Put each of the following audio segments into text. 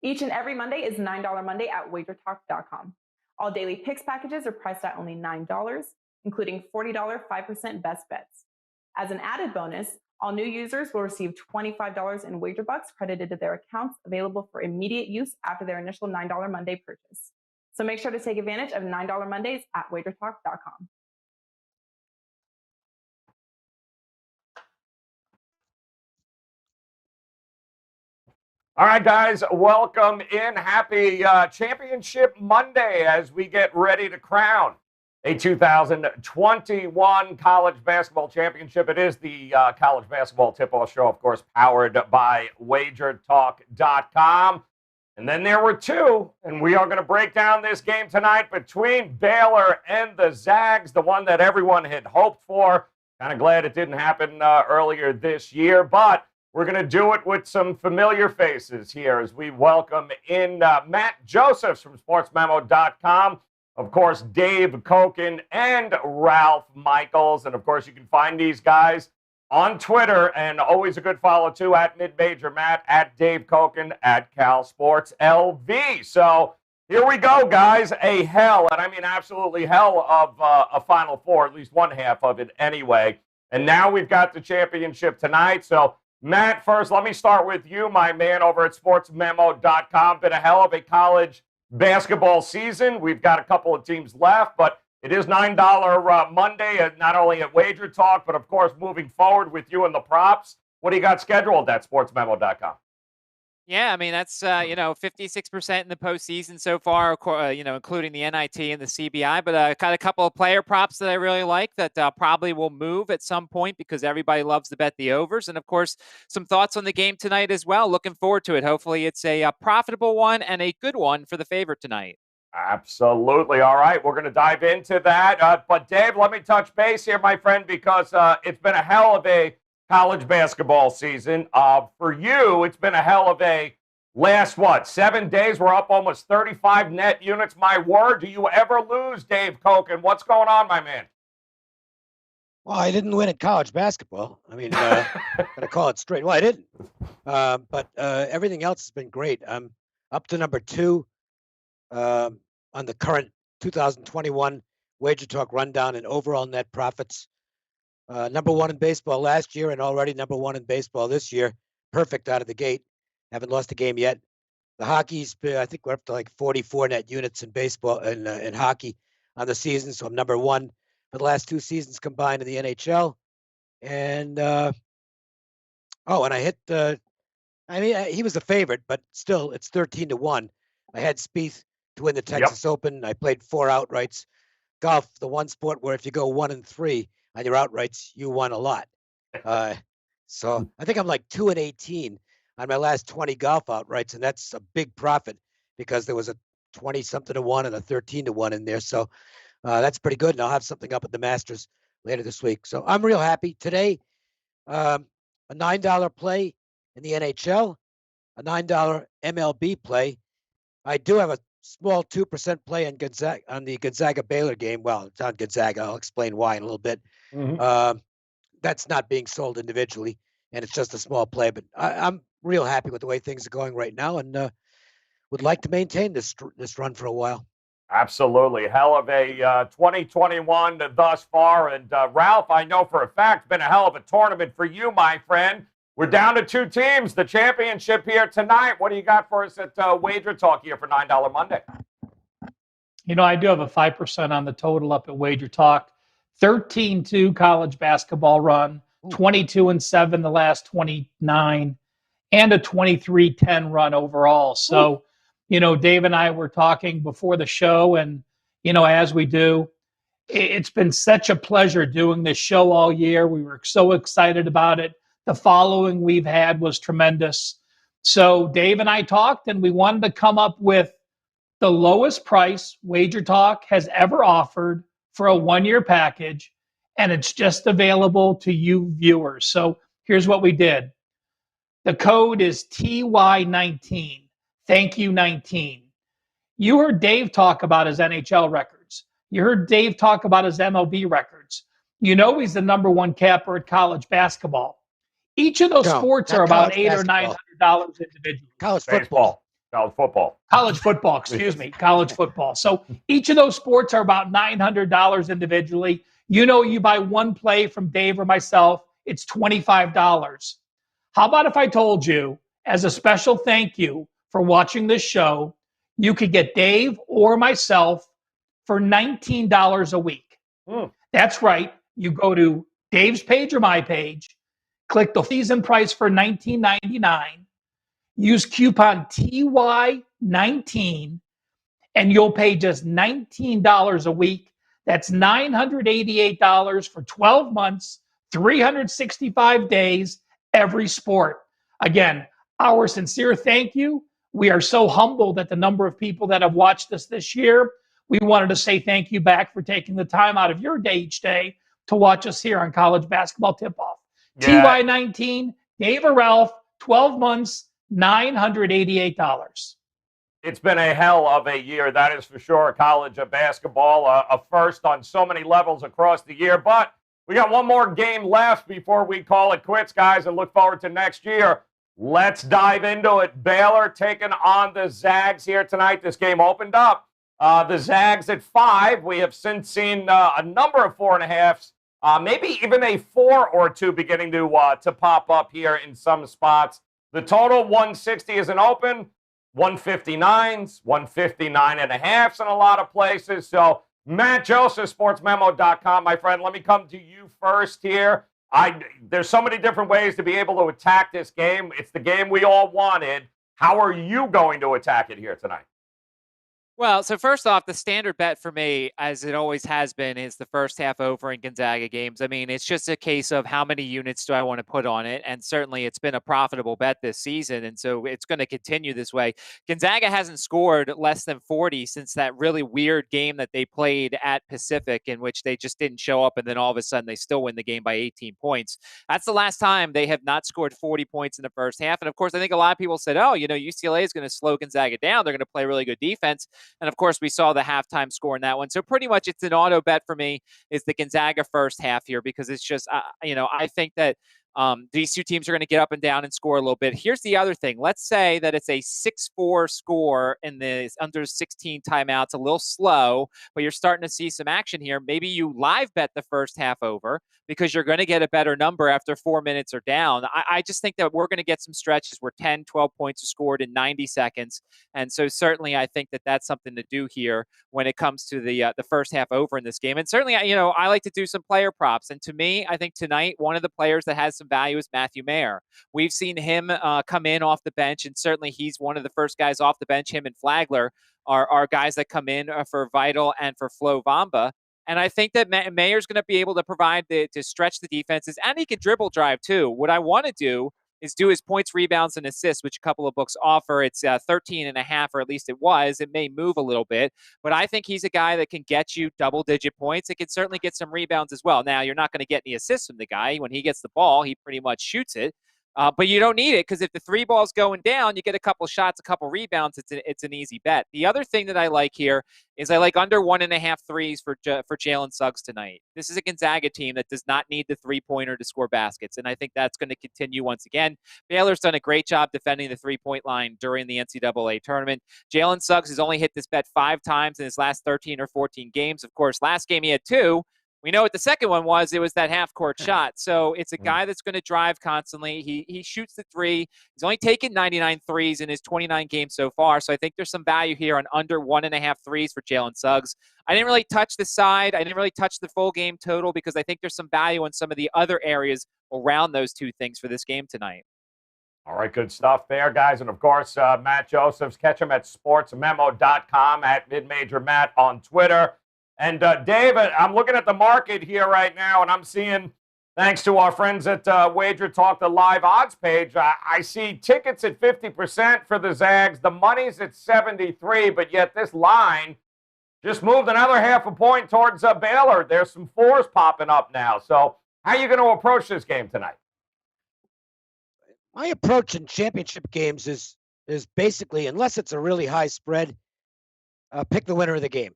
Each and every Monday is $9 Monday at wagertalk.com. All daily picks packages are priced at only $9, including $40 5% best bets. As an added bonus, all new users will receive $25 in wager bucks credited to their accounts, available for immediate use after their initial $9 Monday purchase. So make sure to take advantage of $9 Mondays at wagertalk.com. All right, guys, welcome in. Happy Championship Monday as we get ready to crown a 2021 college basketball championship. It is the college basketball tip-off show, of course, powered by wagertalk.com. And then there were two, and we are going to break down this game tonight between Baylor and the Zags, the one that everyone had hoped for. Kind of glad it didn't happen earlier this year, but we're going to do it with some familiar faces here as we welcome in Matt Josephs from sportsmemo.com. Of course, Dave Koken and Ralph Michaels. And, of course, you can find these guys on Twitter, and always a good follow, too, at Midmajor Matt, at Dave Koken, at Cal Sports LV. So here we go, guys. A hell, and I mean absolutely hell of a Final Four, at least one half of it anyway. And now we've got the championship tonight. So, Matt, first, let me start with you, my man, over at sportsmemo.com. Been a hell of a college basketball season. We've got a couple of teams left, but it is $9 Monday, not only at Wager Talk, but, of course, moving forward with you and the props. What do you got scheduled at sportsmemo.com? Yeah, I mean, that's, 56% in the postseason so far, including the NIT and the CBI. But got a couple of player props that I really like that probably will move at some point because everybody loves to bet the overs. And, of course, some thoughts on the game tonight as well. Looking forward to it. Hopefully it's a profitable one and a good one for the favorite tonight. Absolutely. All right, we're going to dive into that. But, Dave, let me touch base here, my friend, because it's been a hell of a college basketball season. For you, it's been a hell of a last, 7 days? We're up almost 35 net units. My word, do you ever lose, Dave Koken? What's going on, my man? Well, I didn't win at college basketball. I mean, gotta call it straight. Well, I didn't. But everything else has been great. I'm up to number 2 on the current 2021 Wager Talk rundown in overall net profits. Number 1 in baseball last year and already number 1 in baseball this year. Perfect out of the gate. Haven't lost a game yet. The hockey's, I think we're up to like 44 net units in baseball and in hockey on the season. So I'm number 1 for the last 2 seasons combined in the NHL. And, and I hit he was the favorite, but still it's 13-1. I had Spieth to win the Texas Open. I played 4 outrights. Golf, the one sport where if you go 1-3 on your outrights, you won a lot. So I think I'm like 2-18 on my last 20 golf outrights, and that's a big profit because there was a 20-something-to-1 and a 13-1 in there. So that's pretty good, and I'll have something up at the Masters later this week. So I'm real happy. Today, a $9 play in the NHL, a $9 MLB play. I do have a small 2% play on the Gonzaga Baylor game. Well, it's on Gonzaga. I'll explain why in a little bit. Mm-hmm. That's not being sold individually, and it's just a small play. But I'm real happy with the way things are going right now, and would like to maintain this run for a while. Absolutely. Hell of a 2021 thus far. And Ralph, I know for a fact, been a hell of a tournament for you, my friend. We're down to 2 teams, the championship here tonight. What do you got for us at Wager Talk here for $9 Monday? I do have a 5% on the total up at Wager Talk. 13-2 college basketball run, 22-7 the last 29, and a 23-10 run overall. So, Dave and I were talking before the show, and, as we do, it's been such a pleasure doing this show all year. We were so excited about it. The following we've had was tremendous. So Dave and I talked, and we wanted to come up with the lowest price Wager Talk has ever offered for a 1-year package, and it's just available to you viewers. So here's what we did. The code is TY19. Thank you, 19. You heard Dave talk about his NHL records. You heard Dave talk about his MLB records. He's the number 1 capper at college basketball. Each of those sports are about $800 or $900 individually. College football. College football. College football, excuse me, college football. So each of those sports are about $900 individually. You buy one play from Dave or myself, it's $25. How about if I told you, as a special thank you for watching this show, you could get Dave or myself for $19 a week? That's right. You go to Dave's page or my page, click the season price for $19.99, use coupon TY19, and you'll pay just $19 a week. That's $988 for 12 months, 365 days, every sport. Again, our sincere thank you. We are so humbled at the number of people that have watched us this year. We wanted to say thank you back for taking the time out of your day each day to watch us here on College Basketball Tip-Off. Yeah. TY19, Dave or Ralph, 12 months, $988. It's been a hell of a year, that is for sure. College basketball, a first on so many levels across the year. But we got one more game left before we call it quits, guys, and look forward to next year. Let's dive into it. Baylor taking on the Zags here tonight. This game opened up. The Zags at 5. We have since seen a number of 4.5s, maybe even a 4 or 2 beginning to pop up here in some spots. The total 160 is an open, 159s, 159.5s in a lot of places. So Matt Joseph, sportsmemo.com, my friend, let me come to you first here. There's so many different ways to be able to attack this game. It's the game we all wanted. How are you going to attack it here tonight? Well, so first off, the standard bet for me, as it always has been, is the first half over in Gonzaga games. I mean, it's just a case of how many units do I want to put on it, and certainly it's been a profitable bet this season, and so it's going to continue this way. Gonzaga hasn't scored less than 40 since that really weird game that they played at Pacific, in which they just didn't show up, and then all of a sudden they still win the game by 18 points. That's the last time they have not scored 40 points in the first half, and of course, I think a lot of people said, oh, UCLA is going to slow Gonzaga down. They're going to play really good defense. And of course, we saw the halftime score in that one. So pretty much it's an auto bet for me is the Gonzaga first half here, because it's just, I think that these two teams are going to get up and down and score a little bit. Here's the other thing. Let's say that it's a 6-4 score in the under 16 timeouts, a little slow, but you're starting to see some action here. Maybe you live bet the first half over because you're going to get a better number after 4 minutes are down. I just think that we're going to get some stretches where 10, 12 points are scored in 90 seconds. And so certainly I think that that's something to do here when it comes to the first half over in this game. And certainly, I like to do some player props. And to me, I think tonight, one of the players that has some value is Matthew Mayer. We've seen him come in off the bench, and certainly he's one of the first guys off the bench. Him and Flagler are guys that come in for Vital and for Flo Vamba. And I think that Mayer's going to be able to provide to stretch the defenses, and he can dribble drive too. What I want to do is do his points, rebounds, and assists, which a couple of books offer. It's 13.5, or at least it was. It may move a little bit, but I think he's a guy that can get you double-digit points. It can certainly get some rebounds as well. Now, you're not going to get any assists from the guy. When he gets the ball, he pretty much shoots it. But you don't need it, because if the 3 ball's going down, you get a couple shots, a couple rebounds. It's an easy bet. The other thing that I like here is I like under 1.5 threes for Jalen Suggs tonight. This is a Gonzaga team that does not need the 3-pointer to score baskets, and I think that's going to continue once again. Baylor's done a great job defending the 3-point line during the NCAA tournament. Jalen Suggs has only hit this bet 5 times in his last 13 or 14 games. Of course, last game he had 2. We know what the second one was. It was that half-court shot. So it's a guy that's going to drive constantly. He shoots the 3. He's only taken 99 threes in his 29 games so far. So I think there's some value here on under 1.5 threes for Jalen Suggs. I didn't really touch the side. I didn't really touch the full game total, because I think there's some value in some of the other areas around those two things for this game tonight. All right, good stuff there, guys. And, of course, Matt Josephs, catch him at sportsmemo.com, at MidMajorMatt on Twitter. And, David, I'm looking at the market here right now, and I'm seeing, thanks to our friends at Wager Talk, the live odds page, I see tickets at 50% for the Zags. The money's at 73, but yet this line just moved another 0.5 point towards Baylor. There's some 4s popping up now. So how are you going to approach this game tonight? My approach in championship games is basically, unless it's a really high spread, pick the winner of the game.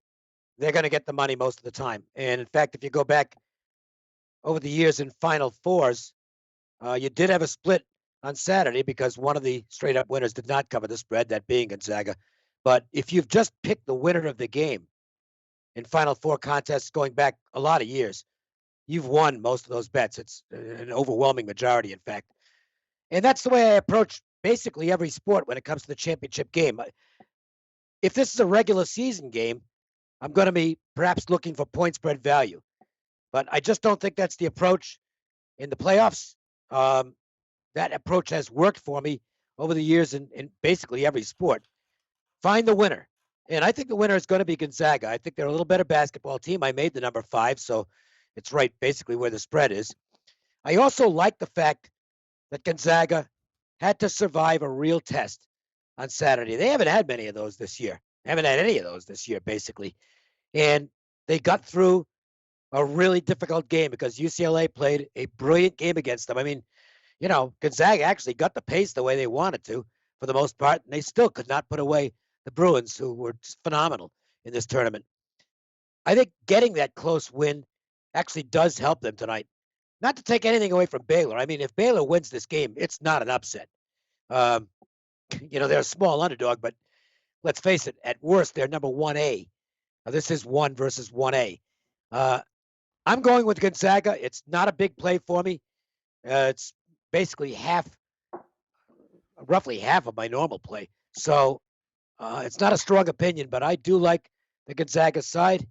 They're going to get the money most of the time. And in fact, if you go back over the years in Final Fours, you did have a split on Saturday because one of the straight-up winners did not cover the spread, that being Gonzaga. But if you've just picked the winner of the game in Final Four contests going back a lot of years, you've won most of those bets. It's an overwhelming majority, in fact. And that's the way I approach basically every sport when it comes to the championship game. If this is a regular season game, I'm going to be perhaps looking for point spread value. But I just don't think that's the approach in the playoffs. That approach has worked for me over the years in basically every sport. Find the winner. And I think the winner is going to be Gonzaga. I think they're a little better basketball team. I made the number 5, so it's right basically where the spread is. I also like the fact that Gonzaga had to survive a real test on Saturday. They haven't had many of those this year. They haven't had any of those this year, basically. And they got through a really difficult game because UCLA played a brilliant game against them. I mean, you know, Gonzaga actually got the pace the way they wanted to for the most part, and they still could not put away the Bruins, who were just phenomenal in this tournament. I think getting that close win actually does help them tonight. Not to take anything away from Baylor. I mean, if Baylor wins this game, it's not an upset. You know, they're a small underdog, but let's face it, at worst, they're number 1A. Now, this is 1 versus 1A. I'm going with Gonzaga. It's not a big play for me. It's basically roughly half of my normal play. So it's not a strong opinion, but I do like the Gonzaga side.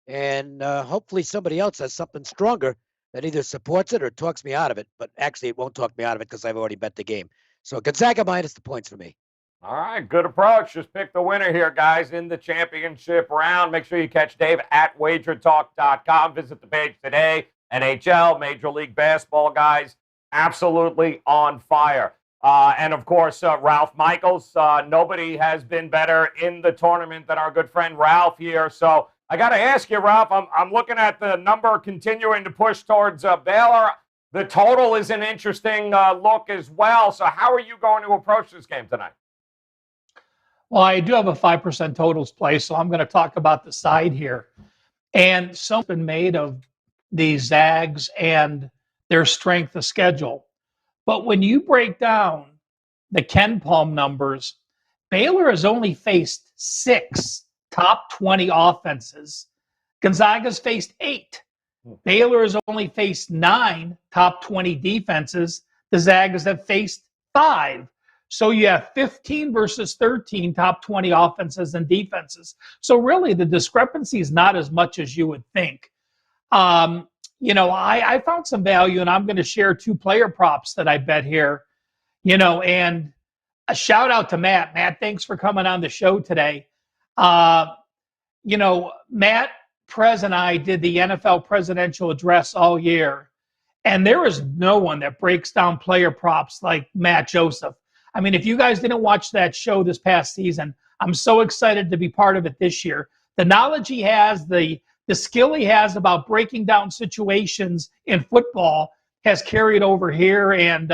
And hopefully somebody else has something stronger that either supports it or talks me out of it. But actually, it won't talk me out of it because I've already bet the game. So Gonzaga minus the points for me. All right, good approach. Just pick the winner here, guys, in the championship round. Make sure you catch Dave at wagertalk.com. Visit the page today. NHL, Major League Baseball, guys, absolutely on fire. And, of course, Ralph Michaels. Nobody has been better in the tournament than our good friend Ralph here. So I got to ask you, Ralph, I'm looking at the number continuing to push towards Baylor. The total is an interesting look as well. So how are you going to approach this game tonight? Well, I do have a 5% totals play, so I'm going to talk about the side here. And something made of the Zags and their strength of schedule. But when you break down the Ken Palm numbers, Baylor has only faced 6 top 20 offenses. Gonzaga's faced 8. Baylor has only faced 9 top 20 defenses. The Zags have faced 5. So you have 15 versus 13 top 20 offenses and defenses. So really the discrepancy is not as much as you would think. You know, I found some value, and I'm going to share 2 player props that I bet here. You know, and a shout out to Matt. Matt, thanks for coming on the show today. You know, Matt Prez and I did the NFL presidential address all year, and there is no one that breaks down player props like Matt Joseph. I mean, if you guys didn't watch that show this past season, I'm so excited to be part of it this year. The knowledge he has, the skill he has about breaking down situations in football has carried over here. And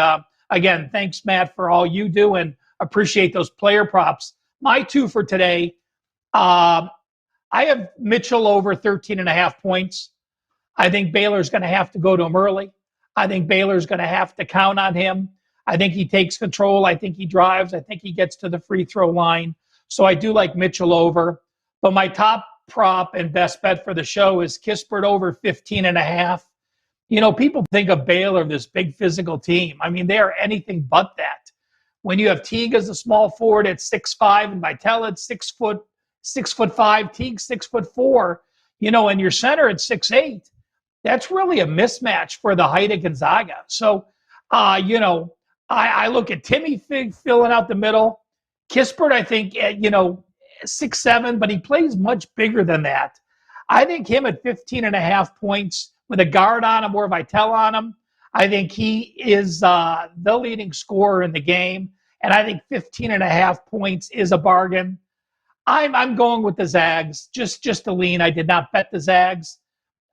again, thanks, Matt, for all you do, and appreciate those player props. My 2 for today, I have Mitchell over 13.5 points. I think Baylor's going to have to go to him early. I think Baylor's going to have to count on him. I think he takes control. I think he drives. I think he gets to the free throw line. So I do like Mitchell over. But my top prop and best bet for the show is Kispert over 15.5. You know, people think of Baylor, this big physical team. I mean, they are anything but that. When you have Teague as a small forward at 6'5", and Vitell at 6'5", Teague 6'4", you know, and your center at 6'8", that's really a mismatch for the height of Gonzaga. So, you know, I look at Timmy Fig filling out the middle. Kispert, I think, you know, 6'7", but he plays much bigger than that. I think him at 15.5 points with a guard on him or Vitell on him, I think he is the leading scorer in the game. And I think 15.5 points is a bargain. I'm going with the Zags, just to lean. I did not bet the Zags.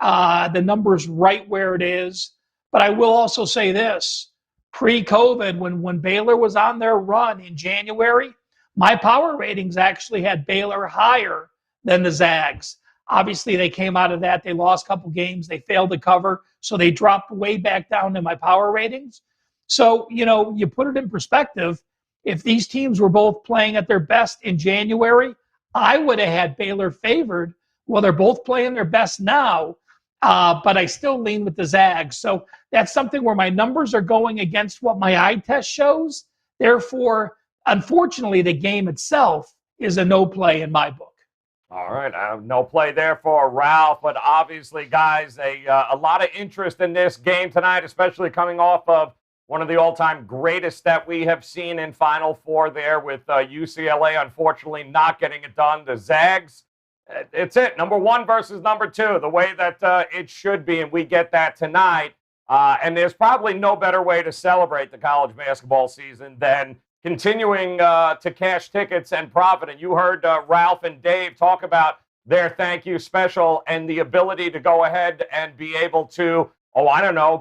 The number's right where it is. But I will also say this. Pre-COVID, when Baylor was on their run in January, my power ratings actually had Baylor higher than the Zags. Obviously, they came out of that. They lost a couple games. They failed to cover. So they dropped way back down to my power ratings. So, you put it in perspective. If these teams were both playing at their best in January, I would have had Baylor favored. Well, they're both playing their best now, but I still lean with the Zags. So that's something where my numbers are going against what my eye test shows. Therefore, unfortunately, the game itself is a no play in my book. All right, no play there for Ralph, but obviously, guys, a lot of interest in this game tonight, especially coming off of one of the all-time greatest that we have seen in Final Four there with UCLA, unfortunately, not getting it done. The Zags, it's it, number 1 versus number 2, the way that it should be, and we get that tonight. And there's probably no better way to celebrate the college basketball season than continuing to cash tickets and profit. And you heard Ralph and Dave talk about their thank you special and the ability to go ahead and be able to,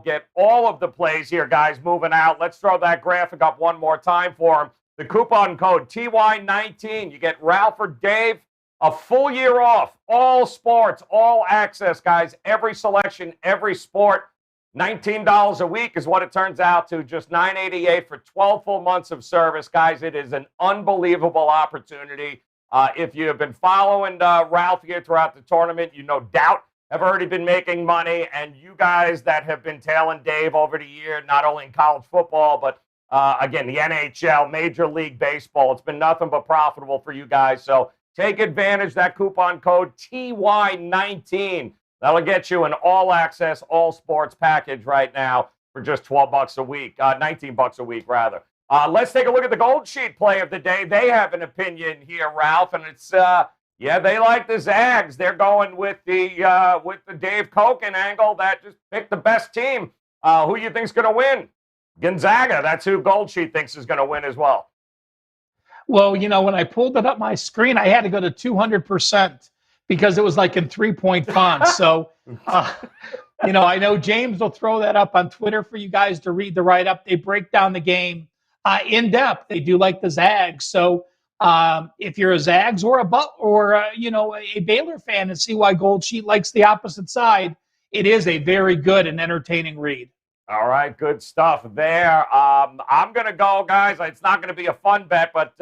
get all of the plays here, guys, moving out. Let's throw that graphic up one more time for them. The coupon code TY19. You get Ralph or Dave a full year off. All sports, all access, guys. Every selection, every sport. $19 a week is what it turns out to, just $9.88 for 12 full months of service. Guys, it is an unbelievable opportunity. If you have been following Ralph here throughout the tournament, you no doubt have already been making money. And you guys that have been tailing Dave over the year, not only in college football, but again, the NHL, Major League Baseball, it's been nothing but profitable for you guys. So take advantage of that coupon code TY19. That'll get you an all-access, all-sports package right now for just $12 a week, $19 a week, rather. Let's take a look at the Gold Sheet play of the day. They have an opinion here, Ralph, and it's, they like the Zags. They're going with the Dave Koken angle that just picked the best team. Who you think's going to win? Gonzaga. That's who Gold Sheet thinks is going to win as well. Well, when I pulled it up my screen, I had to go to 200%. Because it was like in 3-point font. So, I know James will throw that up on Twitter for you guys to read the write-up. They break down the game in depth. They do like the Zags. So if you're a Zags or a Baylor fan and see why Gold Sheet likes the opposite side, it is a very good and entertaining read. All right, good stuff there. I'm going to go, guys. It's not going to be a fun bet, but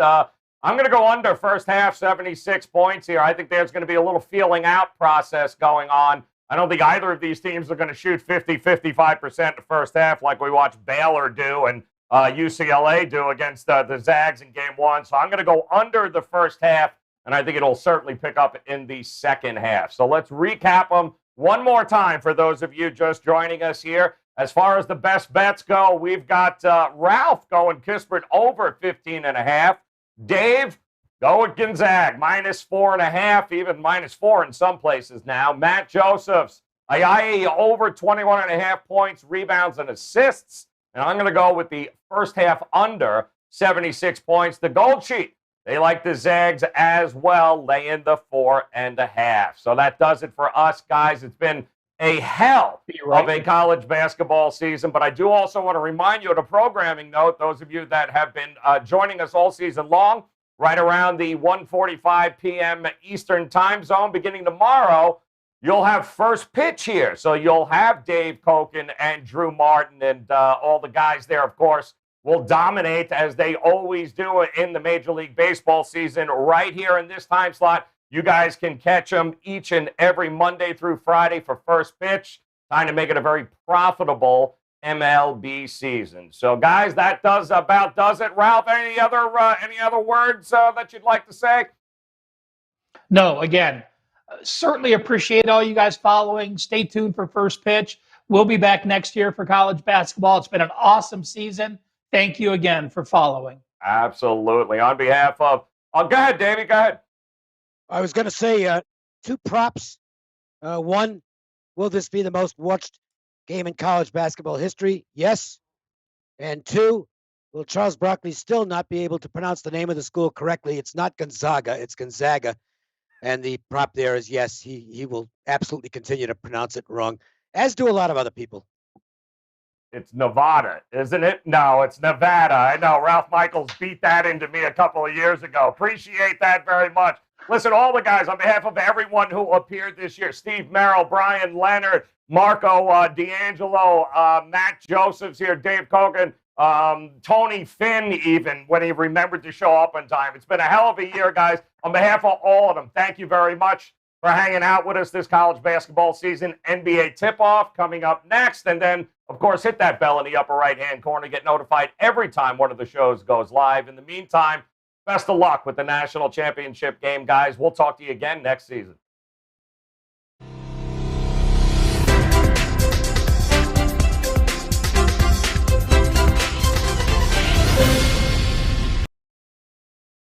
I'm going to go under first half, 76 points here. I think there's going to be a little feeling out process going on. I don't think either of these teams are going to shoot 50, 55% the first half like we watched Baylor do and UCLA do against the Zags in game 1. So I'm going to go under the first half, and I think it'll certainly pick up in the second half. So let's recap them one more time for those of you just joining us here. As far as the best bets go, we've got Ralph going Kispert over 15.5. Dave, go with Gonzaga, -4.5, even -4 in some places now. Matt Josephs, Ayayi over 21.5 points, rebounds, and assists. And I'm going to go with the first half under 76 points. The Gold Sheet, they like the Zags as well, laying the 4.5. So that does it for us, guys. It's been a hell of a college basketball season, but I do also want to remind you of a programming note, those of you that have been joining us all season long, right around the 1:45 p.m. Eastern time zone, beginning tomorrow, you'll have first pitch here. So you'll have Dave Koken and Drew Martin and all the guys there, of course, will dominate as they always do in the Major League Baseball season right here in this time slot. You guys can catch them each and every Monday through Friday for first pitch, trying to make it a very profitable MLB season. So, guys, that about does it. Ralph, any other words that you'd like to say? No, again, certainly appreciate all you guys following. Stay tuned for first pitch. We'll be back next year for college basketball. It's been an awesome season. Thank you again for following. Absolutely. On behalf of, go ahead, Davey, go ahead. I was going to say 2 props. One, will this be the most watched game in college basketball history? Yes. And 2, will Charles Barkley still not be able to pronounce the name of the school correctly? It's not Gonzaga, it's Gonzaga. And the prop there is yes, he will absolutely continue to pronounce it wrong, as do a lot of other people. It's Nevada, isn't it? No, it's Nevada. I know. Ralph Michaels beat that into me a couple of years ago. Appreciate that very much. Listen, all the guys, on behalf of everyone who appeared this year, Steve Merrill, Brian Leonard, Marco D'Angelo, Matt Josephs here, Dave Koken, Tony Finn, even when he remembered to show up on time. It's been a hell of a year, guys. On behalf of all of them, thank you very much for hanging out with us this college basketball season. NBA tip-off coming up next. And then, of course, hit that bell in the upper right-hand corner. Get notified every time one of the shows goes live. In the meantime, best of luck with the national championship game, guys. We'll talk to you again next season.